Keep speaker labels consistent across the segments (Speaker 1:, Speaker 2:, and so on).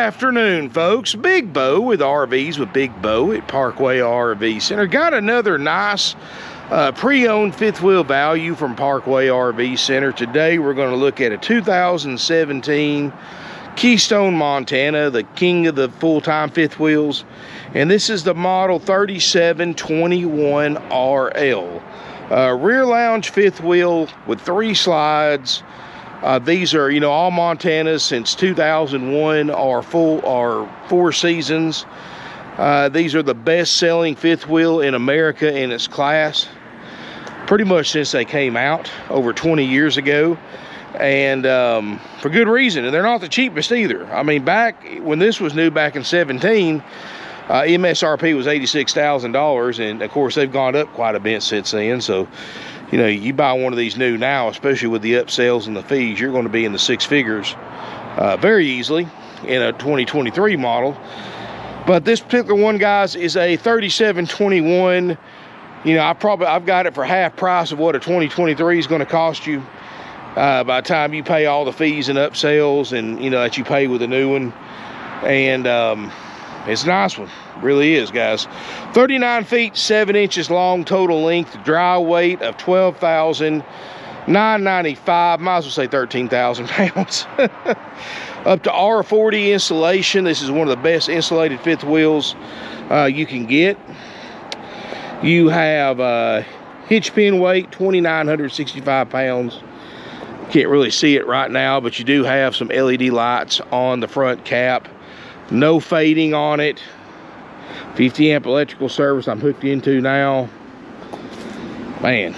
Speaker 1: afternoon, folks. Big Bo with RVs with Big Bo at Parkway RV Center. Got another nice pre-owned fifth wheel value from Parkway RV Center. Today we're going to look at a 2017 Keystone, Montana, the king of the full-time fifth wheels. And this is the model 3721RL. Rear lounge fifth wheel with 3 slides. These are, all Montanas since 2001 are 4 seasons. These are the best-selling fifth wheel in America in its class, pretty much since they came out over 20 years ago, and for good reason. And they're not the cheapest either. I mean, back when this was new, back in 17, MSRP was $86,000, and of course they've gone up quite a bit since then. So you buy one of these new now, especially with the upsells and the fees, you're going to be in the 6 figures very easily in a 2023 model. But this particular one, guys, is a 3721. I've got it for half price of what a 2023 is going to cost you by the time you pay all the fees and upsells and that you pay with a new one. And it's a nice one, really is, guys. 39 feet 7 inches long total length, dry weight of 12,995, might as well say 13,000 pounds. Up to R40 insulation. This is one of the best insulated fifth wheels you can get. You have hitch pin weight 2,965 pounds. Can't really see it right now, but you do have some LED lights on the front cap. No fading on it. 50 amp electrical service I'm hooked into now. Man,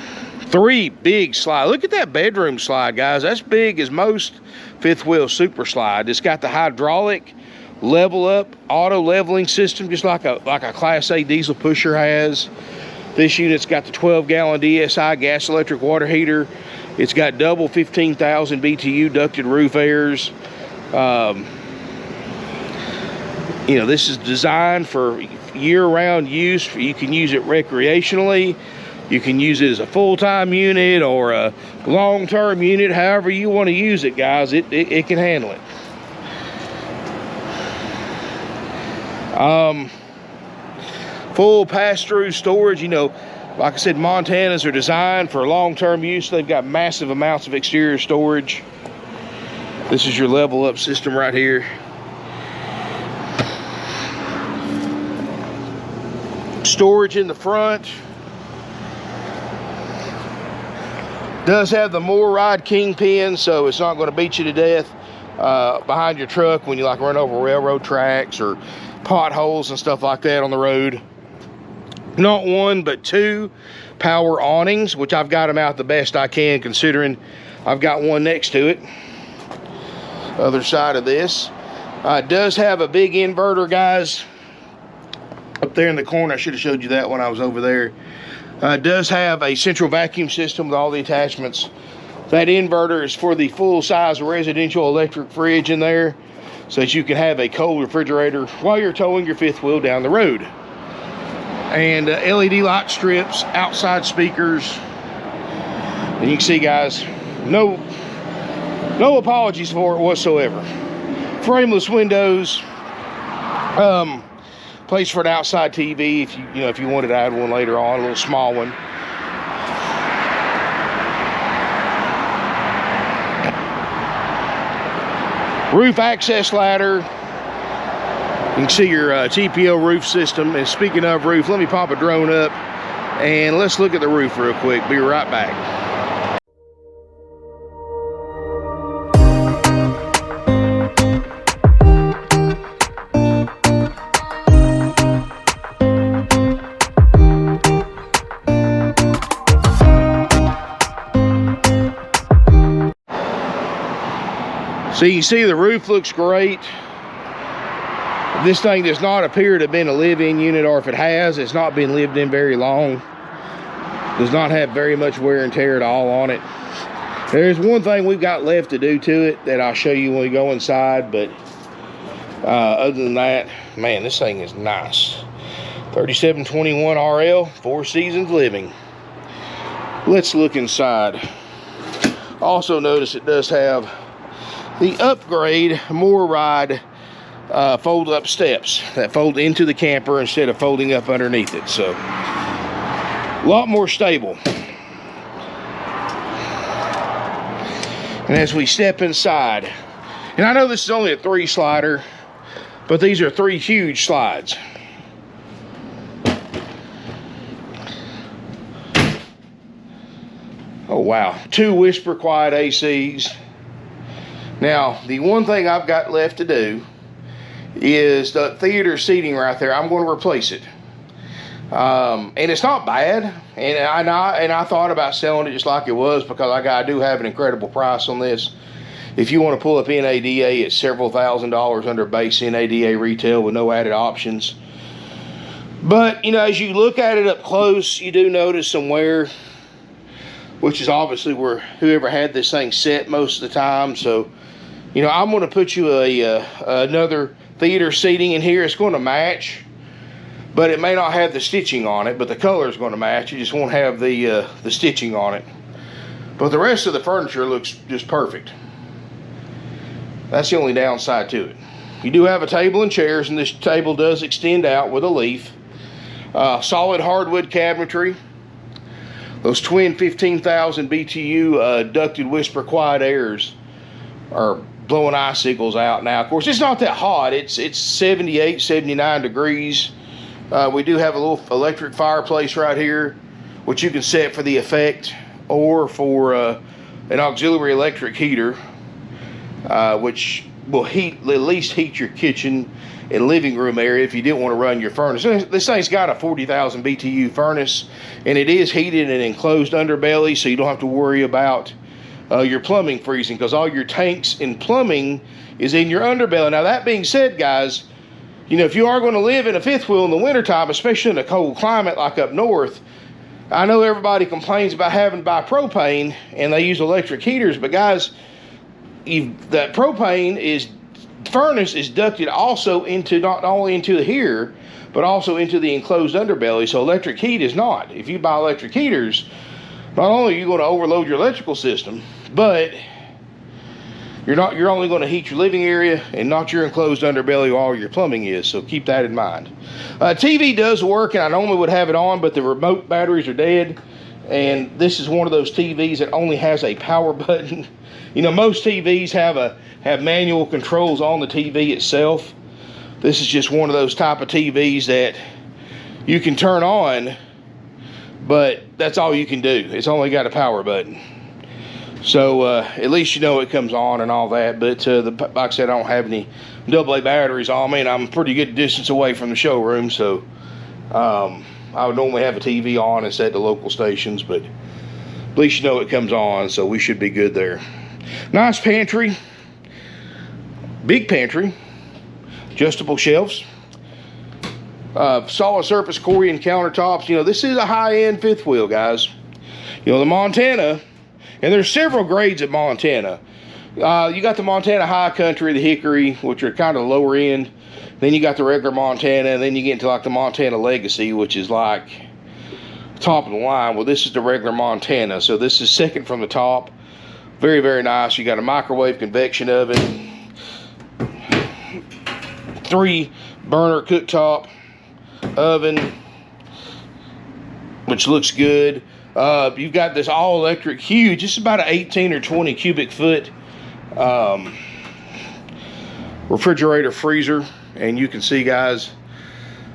Speaker 1: 3 big slides. Look at that bedroom slide, guys. That's big as most fifth wheel super slide. It's got the hydraulic level up auto leveling system, just like a Class A diesel pusher has. This unit's got the 12-gallon DSI gas electric water heater. It's got double 15,000 BTU ducted roof airs. This is designed for year-round use. You can use it recreationally. You can use it as a full-time unit or a long-term unit. However you want to use it, guys, it can handle it. Full pass-through storage. Like I said, Montanas are designed for long-term use. They've got massive amounts of exterior storage. This is your level-up system right here. Storage in the front. Does have the more ride kingpin, so it's not going to beat you to death behind your truck when you run over railroad tracks or potholes and stuff like that on the road. Not 1 but 2 power awnings, which I've got them out the best I can, considering I've got one next to it. Other side of this. It does have a big inverter, guys. Up there in the corner, I should have showed you that when I was over there. It does have a central vacuum system with all the attachments. That inverter is for the full-size residential electric fridge in there, so that you can have a cold refrigerator while you're towing your fifth wheel down the road. And LED light strips, outside speakers. And you can see, guys, no apologies for it whatsoever. Frameless windows. Place for an outside TV if you wanted to add one later on, a little small one. Roof access ladder. You can see your TPO roof system. And speaking of roof, let me pop a drone up and let's look at the roof real quick. Be right back. So you can see the roof looks great. This thing does not appear to have been a live-in unit, or if it has, it's not been lived in very long. Does not have very much wear and tear at all on it. There's one thing we've got left to do to it that I'll show you when we go inside, but other than that, man, this thing is nice. 3721RL, 4 seasons living. Let's look inside. Also notice it does have the upgrade more ride fold up steps that fold into the camper instead of folding up underneath it. So a lot more stable. And as we step inside, and I know this is only a 3 slider, but these are 3 huge slides. Oh wow, 2 Whisper Quiet ACs. Now, the one thing I've got left to do is the theater seating right there. I'm going to replace it. And it's not bad. And I thought about selling it just like it was, because I do have an incredible price on this. If you want to pull up NADA, it's several $1,000s under base NADA retail with no added options. But, you know, as you look at it up close, you do notice some wear, which is obviously where whoever had this thing set most of the time. So, you know, I'm going to put you another theater seating in here. It's going to match, but it may not have the stitching on it, but the color is going to match. You just won't have the stitching on it. But the rest of the furniture looks just perfect. That's the only downside to it. You do have a table and chairs, and this table does extend out with a leaf. Solid hardwood cabinetry. Those twin 15,000 BTU ducted Whisper Quiet Airs are blowing icicles out now. Of course, it's not that hot. It's 78, 79 degrees. We do have a little electric fireplace right here, which you can set for the effect, or for an auxiliary electric heater, which will at least heat your kitchen and living room area if you didn't want to run your furnace. This thing's got a 40,000 BTU furnace, and it is heated in an enclosed underbelly, so you don't have to worry about your plumbing freezing, because all your tanks and plumbing is in your underbelly. Now, that being said, guys, you know, if you are going to live in a fifth wheel in the wintertime, especially in a cold climate like up north, I know everybody complains about having to buy propane and they use electric heaters, but guys, that propane furnace is ducted also into, not only into here, but also into the enclosed underbelly. So electric heat is not. If you buy electric heaters, not only are you going to overload your electrical system, but you're only going to heat your living area and not your enclosed underbelly where all your plumbing is. So keep that in mind. TV does work, and I normally would have it on, but the remote batteries are dead. And this is one of those TVs that only has a power button. You know, most TVs have manual controls on the TV itself. This is just one of those type of TVs that you can turn on, but that's all you can do. It's only got a power button. So at least you know it comes on and all that. But like I said, I don't have any AA batteries on me, and I'm a pretty good distance away from the showroom. So I would normally have a TV on and set the local stations, but at least you know it comes on, so we should be good there. Nice pantry, big pantry, adjustable shelves, solid surface Corian countertops. You know, this is a high-end fifth wheel, guys. You know, the Montana, and there's several grades of Montana. You got the Montana High Country, the Hickory, which are kind of lower end. Then you got the regular Montana, and then you get into like the Montana Legacy, which is like top of the line. Well, this is the regular Montana, so this is second from the top. Very, very nice. You got a microwave convection oven, 3 burner cooktop oven, which looks good. You've got this all electric, huge, just about an 18 or 20 cubic foot refrigerator freezer. And you can see, guys,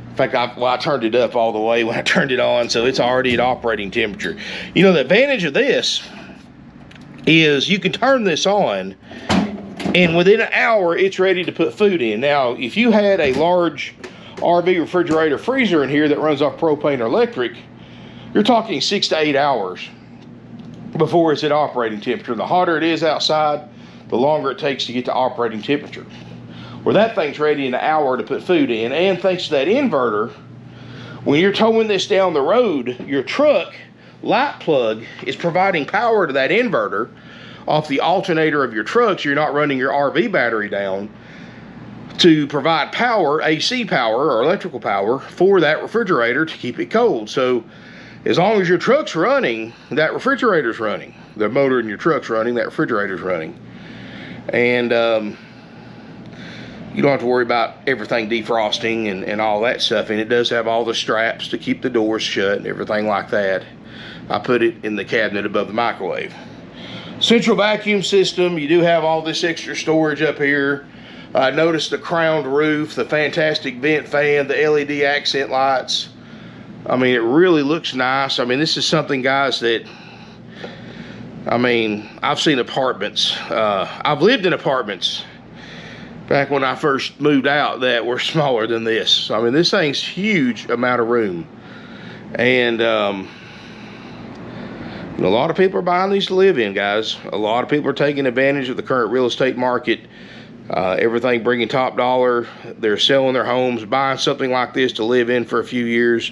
Speaker 1: in fact, I turned it up all the way when I turned it on, so it's already at operating temperature. You know, the advantage of this is you can turn this on, and within an hour, it's ready to put food in. Now, if you had a large RV refrigerator freezer in here that runs off propane or electric, you're talking 6 to 8 hours before it's at operating temperature. The hotter it is outside, the longer it takes to get to operating temperature. Where that thing's ready in an hour to put food in. And thanks to that inverter, when you're towing this down the road, your truck light plug is providing power to that inverter off the alternator of your truck, so you're not running your RV battery down, to provide power, AC power or electrical power, for that refrigerator to keep it cold. So as long as your truck's running, that refrigerator's running. The motor in your truck's running, that refrigerator's running. And you don't have to worry about everything defrosting and all that stuff. And it does have all the straps to keep the doors shut and everything like that. I put it in the cabinet above the microwave. Central vacuum system. You do have all this extra storage up here. Notice the crowned roof, the fantastic vent fan, the LED accent lights. I mean, it really looks nice. I mean, this is something, guys, that, I mean, I've seen apartments. I've lived in apartments back when I first moved out that were smaller than this. I mean, this thing's huge amount of room. And a lot of people are buying these to live in, guys. A lot of people are taking advantage of the current real estate market. Everything bringing top dollar. They're selling their homes, buying something like this to live in for a few years,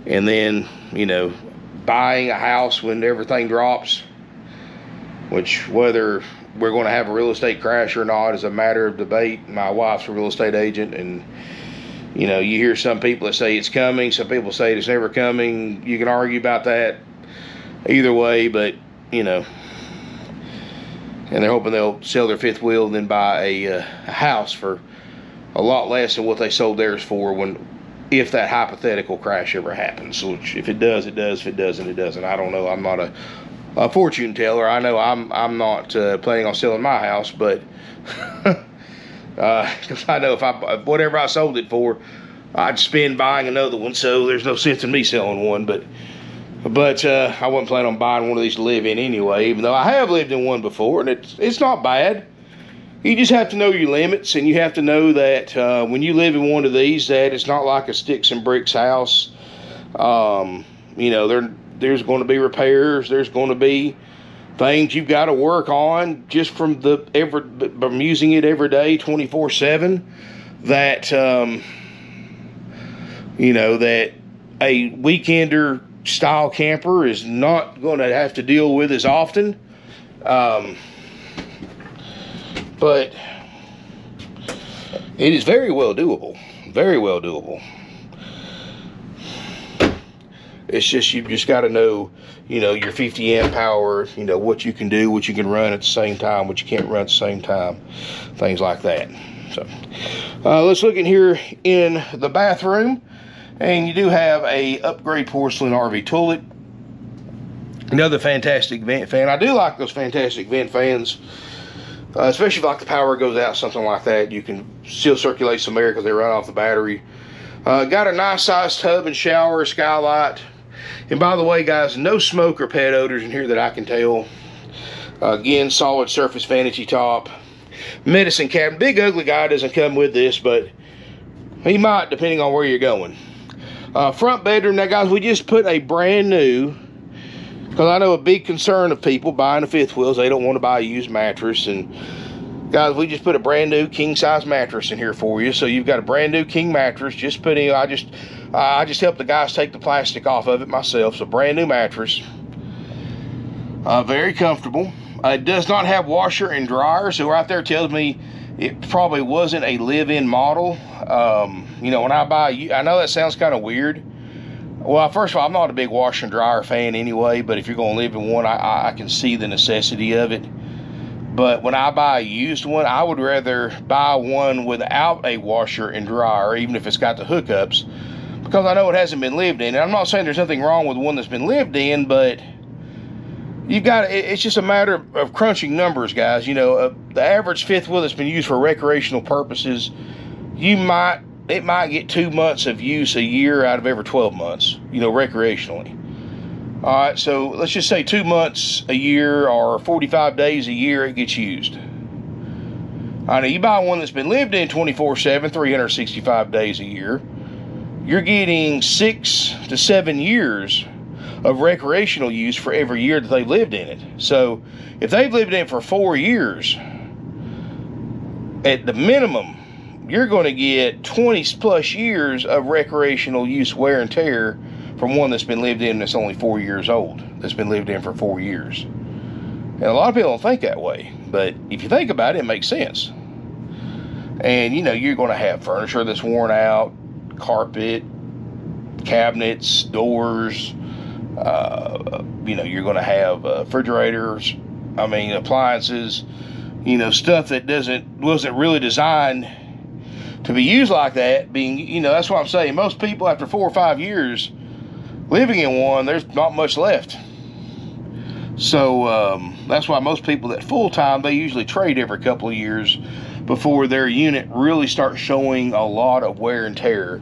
Speaker 1: and then, you know, buying a house when everything drops, which, whether we're going to have a real estate crash or not is a matter of debate. My wife's a real estate agent, and, you know, you hear some people that say it's coming, some people say it's never coming. You can argue about that either way, but, you know, and they're hoping they'll sell their fifth wheel and then buy a house for a lot less than what they sold theirs for if that hypothetical crash ever happens. Which, if it does, it does. If it doesn't, it doesn't. I don't know. I'm not a fortune teller. I know I'm not planning on selling my house, but because I know if whatever I sold it for, I'd spend buying another one. So there's no sense in me selling one. But I wasn't planning on buying one of these to live in anyway, even though I have lived in one before, and it's not bad. You just have to know your limits, and you have to know that when you live in one of these, that it's not like a sticks and bricks house. You know, there's going to be repairs. There's going to be things you've got to work on just from using it every day, 24/7. That you know, that a weekender style camper is not going to have to deal with as often. But it is very well doable. Very well doable. It's just, you've just got to know, you know, your 50 amp power, you know, what you can do, what you can run at the same time, what you can't run at the same time, things like that. So let's look in here in the bathroom. And you do have a upgrade porcelain RV toilet. Another fantastic vent fan. I do like those fantastic vent fans, especially if like the power goes out, something like that. You can still circulate some air because they run off the battery. Got a nice sized tub and shower, skylight. And by the way, guys, no smoke or pet odors in here that I can tell. Again, solid surface vanity top. Medicine cabinet. Big ugly guy doesn't come with this, but he might, depending on where you're going. Front bedroom. Now, guys, we just put a brand new, because I know a big concern of people buying a fifth wheels, they don't want to buy a used mattress. And guys, we just put a brand new king size mattress in here for you. So you've got a brand new king mattress. Just put in. I just helped the guys take the plastic off of it myself. So brand new mattress. Very comfortable. It does not have washer and dryer, so right there tells me it probably wasn't a live-in model. You know, when I know that sounds kind of weird. Well, first of all, I'm not a big washer and dryer fan anyway, but if you're going to live in one, I can see the necessity of it. But when I buy a used one, I would rather buy one without a washer and dryer, even if it's got the hookups, because I know it hasn't been lived in. And I'm not saying there's nothing wrong with one that's been lived in, but it's just a matter of crunching numbers, guys. You know, the average fifth wheel that's been used for recreational purposes, it might get 2 months of use a year out of every 12 months, you know, recreationally. All right, so let's just say 2 months a year or 45 days a year it gets used. I know you buy one that's been lived in 24/7, 365 days a year, you're getting 6 to 7 years of recreational use for every year that they've lived in it. So if they've lived in it for 4 years, at the minimum, you're going to get 20 plus years of recreational use, wear and tear, from one that's been lived in that's only 4 years old, that's been lived in for 4 years. And a lot of people don't think that way, but if you think about it, it makes sense. And, you know, you're going to have furniture that's worn out, carpet, cabinets, doors. You know, you're going to have refrigerators, appliances, you know, stuff that wasn't really designed to be used like that, being, you know, that's what I'm saying. Most people after 4 or 5 years living in one, there's not much left. So that's why most people that full-time, they usually trade every couple of years before their unit really starts showing a lot of wear and tear.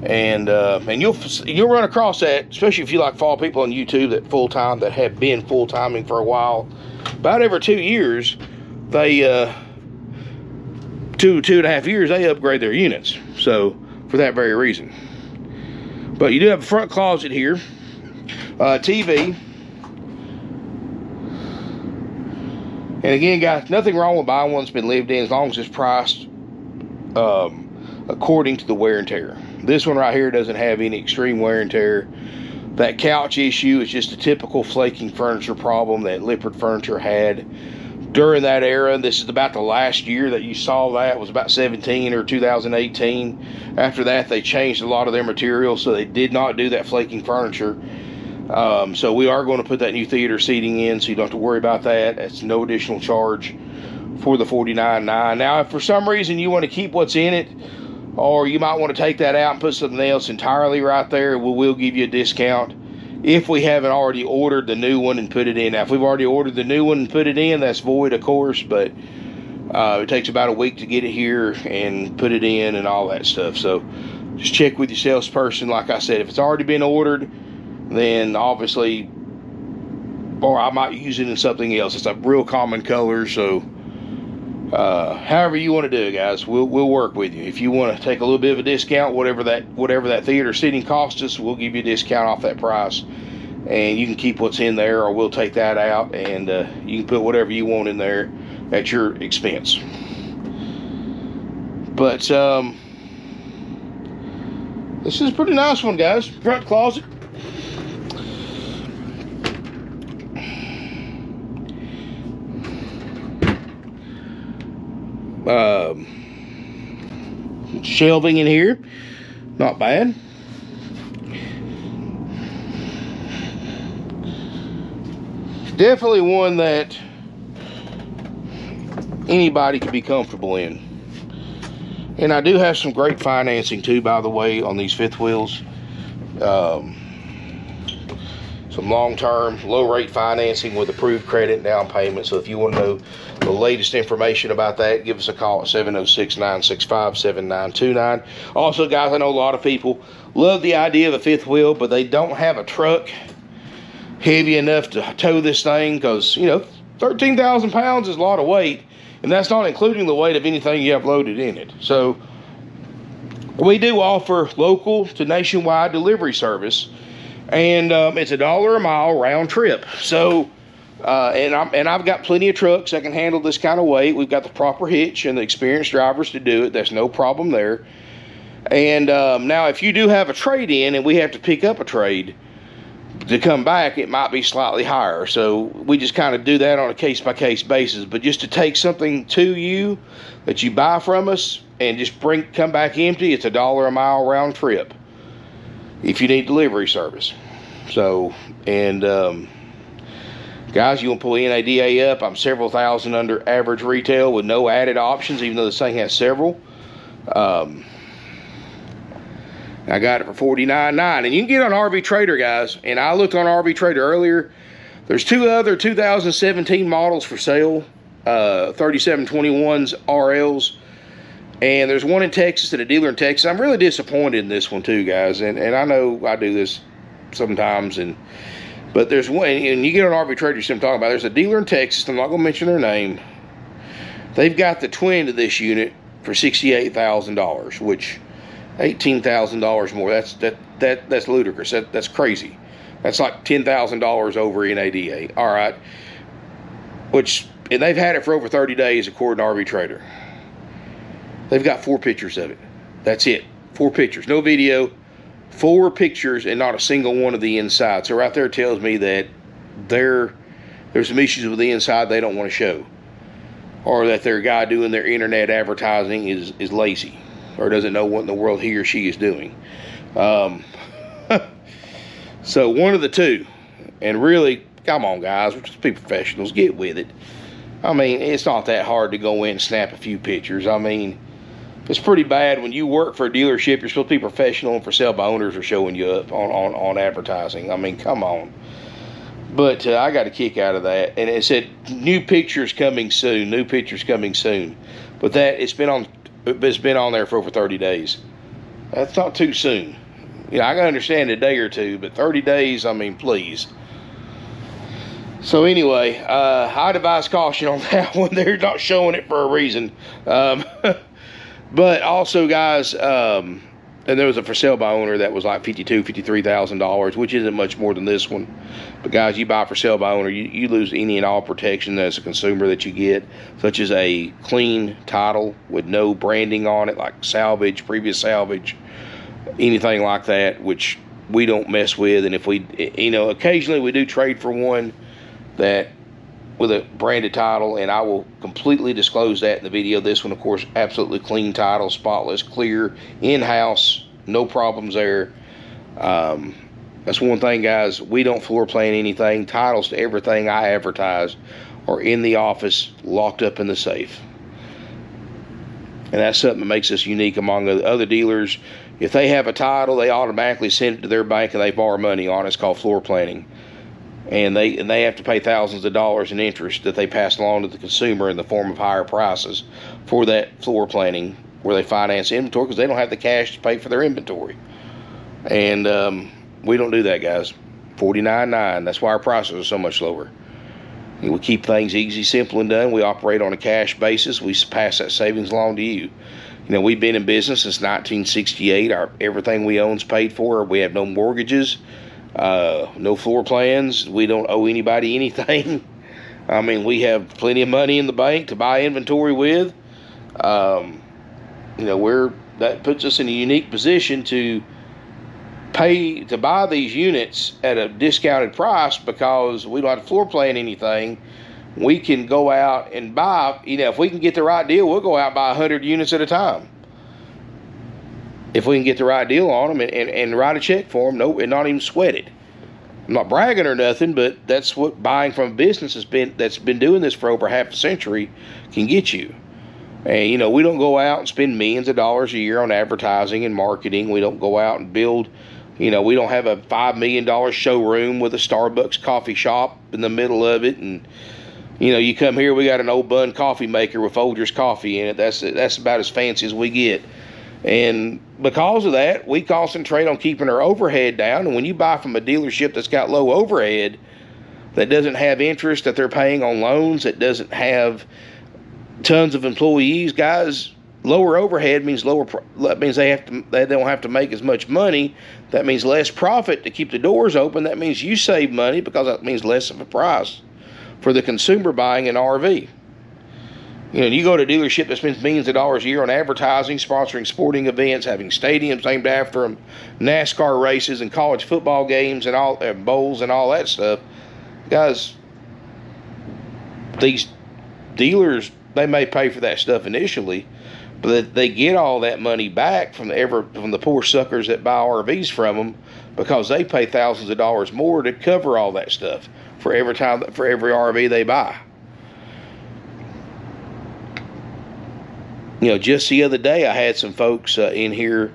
Speaker 1: And you'll run across that, especially if you like follow people on YouTube that full-time, that have been full-timing for a while. About every 2 years, they 2.5 years, they upgrade their units. So for that very reason. But you do have a front closet here, TV. And again, guys, nothing wrong with buying one that's been lived in as long as it's priced according to the wear and tear. This one right here doesn't have any extreme wear and tear. That couch issue is just a typical flaking furniture problem that Lippert Furniture had during that era. This is about the last year that you saw that, was about 17 or 2018. After that, they changed a lot of their materials, so they did not do that flaking furniture. So we are going to put that new theater seating in, so you don't have to worry about that. It's no additional charge for the $49.9. Now, if for some reason you want to keep what's in it, or you might want to take that out and put something else entirely right there, we will give you a discount if we haven't already ordered the new one and put it in. Now, if we've already ordered the new one and put it in, that's void, of course, but it takes about a week to get it here and put it in and all that stuff. So just check with your salesperson. Like I said, if it's already been ordered, then obviously, or I might use it in something else. It's a real common color, so however you want to do it, guys, we'll work with you. If you want to take a little bit of a discount, whatever that theater seating cost us, we'll give you a discount off that price, and you can keep what's in there, or we'll take that out, and you can put whatever you want in there at your expense. But this is a pretty nice one, guys. Front closet. Shelving in here, not bad. Definitely one that anybody could be comfortable in. And I do have some great financing too, by the way, on these fifth wheels. Some long-term, low-rate financing with approved credit and down payment. So if you want to know the latest information about that, give us a call at 706-965-7929. Also, guys, I know a lot of people love the idea of a fifth wheel, but they don't have a truck heavy enough to tow this thing, because, you know, 13,000 pounds is a lot of weight, and that's not including the weight of anything you have loaded in it. So we do offer local to nationwide delivery service. And it's $1 a mile round trip. So, and I've got plenty of trucks that can handle this kind of weight. We've got the proper hitch and the experienced drivers to do it. There's no problem there. And now, if you do have a trade-in and we have to pick up a trade to come back, it might be slightly higher. So we just kind of do that on a case-by-case basis. But just to take something to you that you buy from us and just come back empty, it's $1 a mile round trip if you need delivery service. So, and guys, you want to pull NADA up, I'm several thousand under average retail with no added options, even though this thing has several. I got it for $49.9, and you can get on RV Trader, guys. And I looked on RV Trader earlier. There's 2 other 2017 models for sale, 3721s RLs. And there's one in Texas at a dealer in Texas. I'm really disappointed in this one too, guys. And I know I do this sometimes. But there's one, and you get on RV Trader, you see what I'm talking about. There's a dealer in Texas. I'm not going to mention their name. They've got the twin to this unit for $68,000, which $18,000 more. That's ludicrous. That's crazy. That's like $10,000 over NADA. All right. And they've had it for over 30 days, according to RV Trader. They've got 4 pictures of it. That's it. 4 pictures. No video. 4 pictures and not a single one of the inside. So right there tells me that there's some issues with the inside they don't want to show. Or that their guy doing their internet advertising is lazy. Or doesn't know what in the world he or she is doing. So one of the two. And really, come on, guys. Let's be professionals. Get with it. I mean, it's not that hard to go in and snap a few pictures. I mean, It's pretty bad when you work for a dealership. You're supposed to be professional, and for sale by owners are showing you up on advertising. I mean, come on. But I got a kick out of that, and it said new pictures coming soon. New pictures coming soon. But that it's been on there for over 30 days. That's not too soon. You know, I can understand a day or two, but 30 days, I mean, please. So anyway, I'd advise caution on that one. They're not showing it for a reason. But also, guys, and there was a for sale by owner that was like $53,000, which isn't much more than this one. But guys, you buy for sale by owner, you lose any and all protection as a consumer that you get, such as a clean title with no branding on it, like salvage, previous salvage, anything like that, which we don't mess with. And if we, you know, occasionally we do trade for one that with a branded title, and I will completely disclose that in the video. This one, of course, absolutely clean title, spotless, clear, in-house, no problems there. That's one thing, guys. We don't floor plan anything. Titles to everything I advertise are in the office, locked up in the safe. And that's something that makes us unique among other dealers. If they have a title, they automatically send it to their bank and they borrow money on it. It's called floor planning. And they have to pay thousands of dollars in interest that they pass along to the consumer in the form of higher prices for that floor planning, where they finance inventory because they don't have the cash to pay for their inventory. And we don't do that, guys. $49.9. That's why our prices are so much lower. We keep things easy, simple, and done. We operate on a cash basis. We pass that savings along to you. You know, we've been in business since 1968. Everything we own is paid for. We have no mortgages. No floor plans. We don't owe anybody anything. I mean, we have plenty of money in the bank to buy inventory with. You know, that puts us in a unique position to buy these units at a discounted price because we don't have to floor plan anything. We can go out and buy, you know, if we can get the right deal, we'll go out and buy 100 units at a time. If we can get the right deal on them and write a check for them, and not even sweat it. I'm not bragging or nothing, but that's what buying from a business that's been doing this for over half a century can get you. And, you know, we don't go out and spend millions of dollars a year on advertising and marketing. We don't go out and build, you know, we don't have a $5 million showroom with a Starbucks coffee shop in the middle of it. And, you know, you come here, we got an old bun coffee maker with Folgers coffee in it. That's about as fancy as we get. And because of that, we concentrate on keeping our overhead down. And when you buy from a dealership that's got low overhead, that doesn't have interest that they're paying on loans, that doesn't have tons of employees, guys, lower overhead means that means they don't have to make as much money. That means less profit to keep the doors open. That means you save money because that means less of a price for the consumer buying an RV. You know, you go to a dealership that spends millions of dollars a year on advertising, sponsoring sporting events, having stadiums named after them, NASCAR races and college football games and all bowls and all that stuff. Guys, these dealers, they may pay for that stuff initially, but they get all that money back from the poor suckers that buy RVs from them because they pay thousands of dollars more to cover all that stuff for every RV they buy. You know, just the other day, I had some folks in here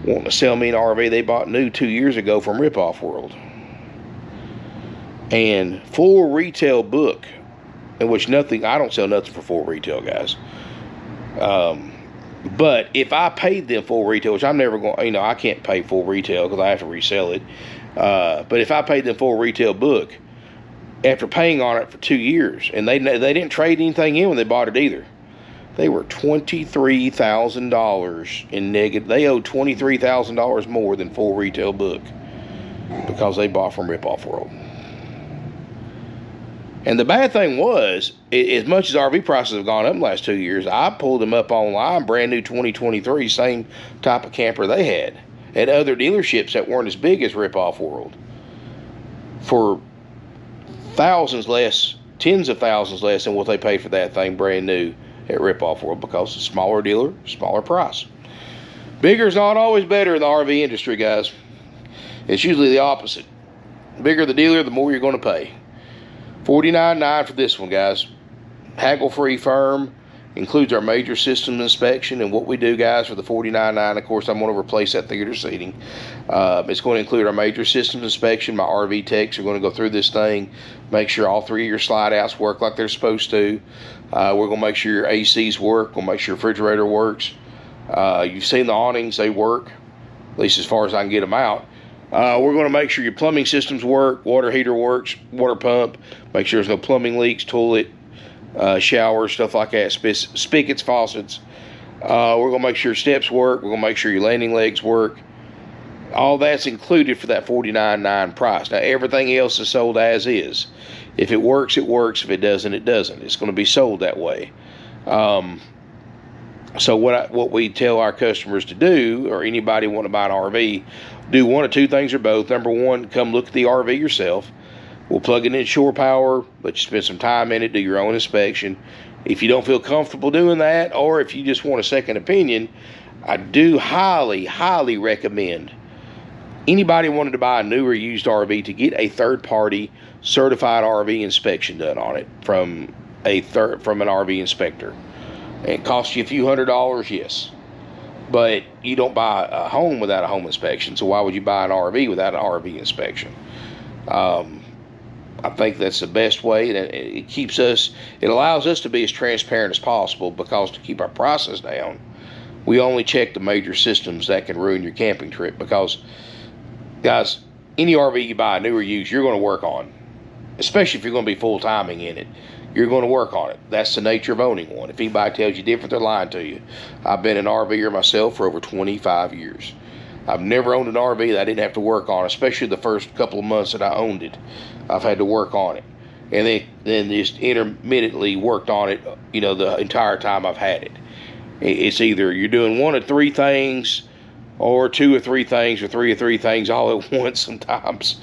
Speaker 1: wanting to sell me an RV they bought new 2 years ago from Ripoff World. And full retail book, in which I don't sell nothing for full retail, guys. But if I paid them full retail, which I'm never going, you know, I can't pay full retail because I have to resell it. But if I paid them full retail book, after paying on it for 2 years, and they didn't trade anything in when they bought it either. They were $23,000 in negative. They owed $23,000 more than full retail book because they bought from Ripoff World. And the bad thing was, as much as RV prices have gone up in the last 2 years, I pulled them up online, brand new 2023, same type of camper they had at other dealerships that weren't as big as Ripoff World for thousands less, tens of thousands less than what they paid for that thing brand new at Ripoff World, because it's a smaller dealer, smaller price. Bigger is not always better in the RV industry, guys. It's usually the opposite. The bigger the dealer, the more you're going to pay. $49.9 for this one, guys. Haggle-free firm. includes our major system inspection. And what we do, guys, for the $49.9, of course, I'm going to replace that theater seating. It's going to include our major systems inspection. My RV techs are going to go through this thing, make sure all 3 of your slide outs work like they're supposed to. We're going to make sure your ACs work. We'll make sure your refrigerator works. You've seen the awnings, they work, at least as far as I can get them out. We're going to make sure your plumbing systems work, water heater works, water pump, make sure there's no plumbing leaks, toilet, showers, stuff like that, spigots, faucets. We're going to make sure steps work. We're going to make sure your landing legs work. All that's included for that $49.9 price. Now, everything else is sold as is. If it works, it works. If it doesn't, it doesn't. It's going to be sold that way. So what we tell our customers to do, or anybody want to buy an RV, do one of two things or both. Number one, come look at the RV yourself. We'll plug it in shore power, let you spend some time in it, do your own inspection. If you don't feel comfortable doing that, or if you just want a second opinion, I do highly, highly recommend anybody wanting to buy a new or used RV to get a third-party certified RV inspection done on it from an RV inspector. It costs you a few $100s, yes. But you don't buy a home without a home inspection, so why would you buy an RV without an RV inspection? I think that's the best way. It allows us to be as transparent as possible, because to keep our prices down, we only check the major systems that can ruin your camping trip. Because, guys, any RV you buy, new or used, you're going to work on, especially if you're going to be full-timing in it. You're going to work on it. That's the nature of owning one. If anybody tells you different, they're lying to you. I've been an RVer myself for over 25 years. I've never owned an RV that I didn't have to work on, especially the first couple of months that I owned it. I've had to work on it. And then just intermittently worked on it, the entire time I've had it. It's either you're doing one of three things, or two or three things, or three or three things all at once sometimes.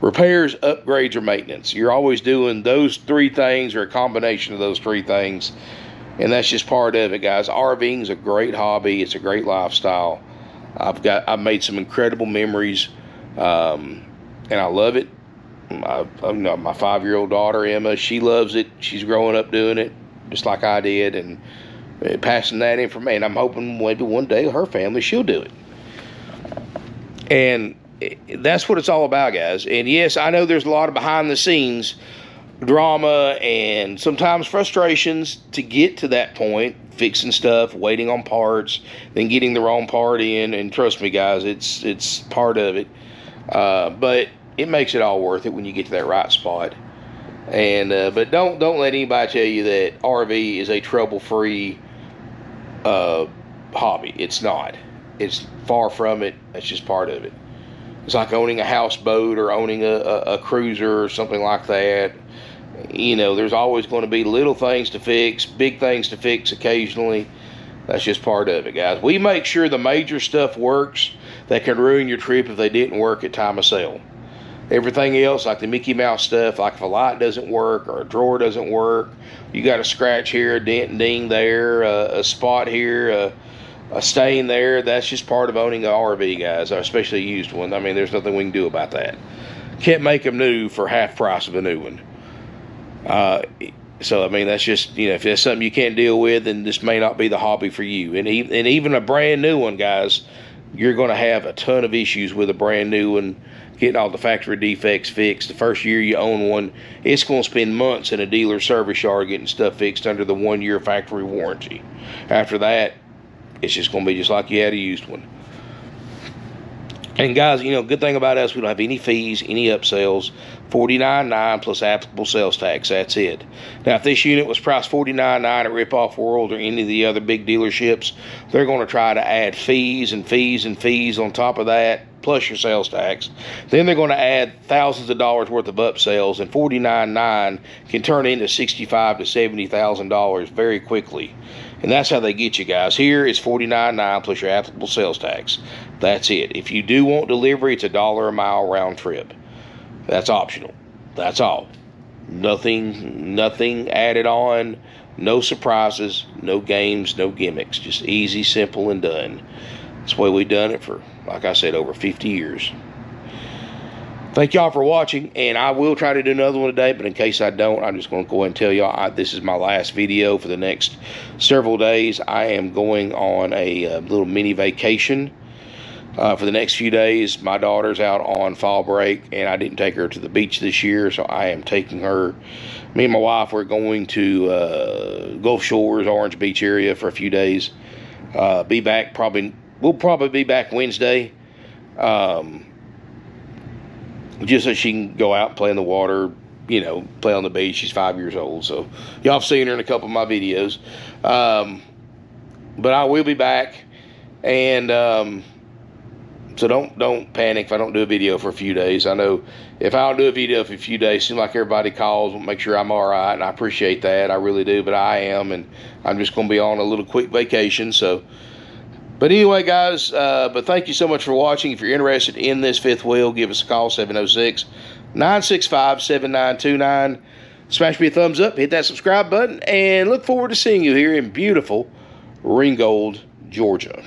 Speaker 1: Repairs, upgrades, or maintenance. You're always doing those three things, or a combination of those three things. And that's just part of it, guys. RVing is a great hobby. It's a great lifestyle. I've made some incredible memories, and I love it. My 5-year-old daughter, Emma, she loves it. She's growing up doing it, just like I did, and passing that information. I'm hoping maybe one day her family, she'll do it. And that's what it's all about, guys. And yes, I know there's a lot of behind the scenes drama and sometimes frustrations to get to that point, fixing stuff, waiting on parts, then getting the wrong part in. And trust me, guys, it's part of it. But it makes it all worth it when you get to that right spot. And but don't let anybody tell you that RV is a trouble-free hobby. It's not. It's far from it. That's just part of it. It's like owning a houseboat or owning a cruiser or something like that. There's always going to be little things to fix, big things to fix occasionally. That's just part of it, guys. We make sure the major stuff works that can ruin your trip if they didn't work at time of sale. Everything else, like the Mickey Mouse stuff, like if a light doesn't work or a drawer doesn't work, you got a scratch here, a dent and ding there, a spot here, a stain there, that's just part of owning an RV, guys, especially a used one. I mean, there's nothing we can do about that. Can't make them new for half price of a new one. So, I mean, that's just, if that's something you can't deal with, then this may not be the hobby for you. And even a brand new one, guys, you're going to have a ton of issues with a brand new one, getting all the factory defects fixed. The first year you own one, it's going to spend months in a dealer service yard getting stuff fixed under the 1-year factory warranty. After that, it's just going to be just like you had a used one. And guys, good thing about us, we don't have any fees, any upsells. $49.9 plus applicable sales tax. That's it. Now, if this unit was priced $49.9 at Rip-Off World or any of the other big dealerships, they're going to try to add fees and fees and fees on top of that, plus your sales tax. Then they're going to add thousands of dollars worth of upsells, and $49.9 can turn into $65,000 to $70,000 very quickly. And that's how they get you, guys. Here, it's $49.9 plus your applicable sales tax. That's it. If you do want delivery, it's $1 a mile round trip. That's optional. That's all. Nothing added on. No surprises. No games. No gimmicks. Just easy, simple, and done. That's the way we've done it for, like I said, over 50 years. Thank y'all for watching, and I will try to do another one today, but in case I don't, I'm just going to go ahead and tell y'all this is my last video for the next several days. I am going on a little mini vacation for the next few days. My daughter's out on fall break, and I didn't take her to the beach this year, so I am taking her. Me and my wife, we're going to Gulf Shores, Orange Beach area for a few days. Be back we'll probably be back Wednesday. Just so she can go out and play in the water, you know, play on the beach. She's 5 years old, so y'all have seen her in a couple of my videos. But I will be back, and so don't panic if I don't do a video for a few days. I know if I don't do a video for a few days, it seems like everybody calls, make sure I'm all right, and I appreciate that. I really do, but I am, and I'm just going to be on a little quick vacation, so... But anyway, guys, but thank you so much for watching. If you're interested in this fifth wheel, give us a call, 706-965-7929. Smash me a thumbs up, hit that subscribe button, and look forward to seeing you here in beautiful Ringgold, Georgia.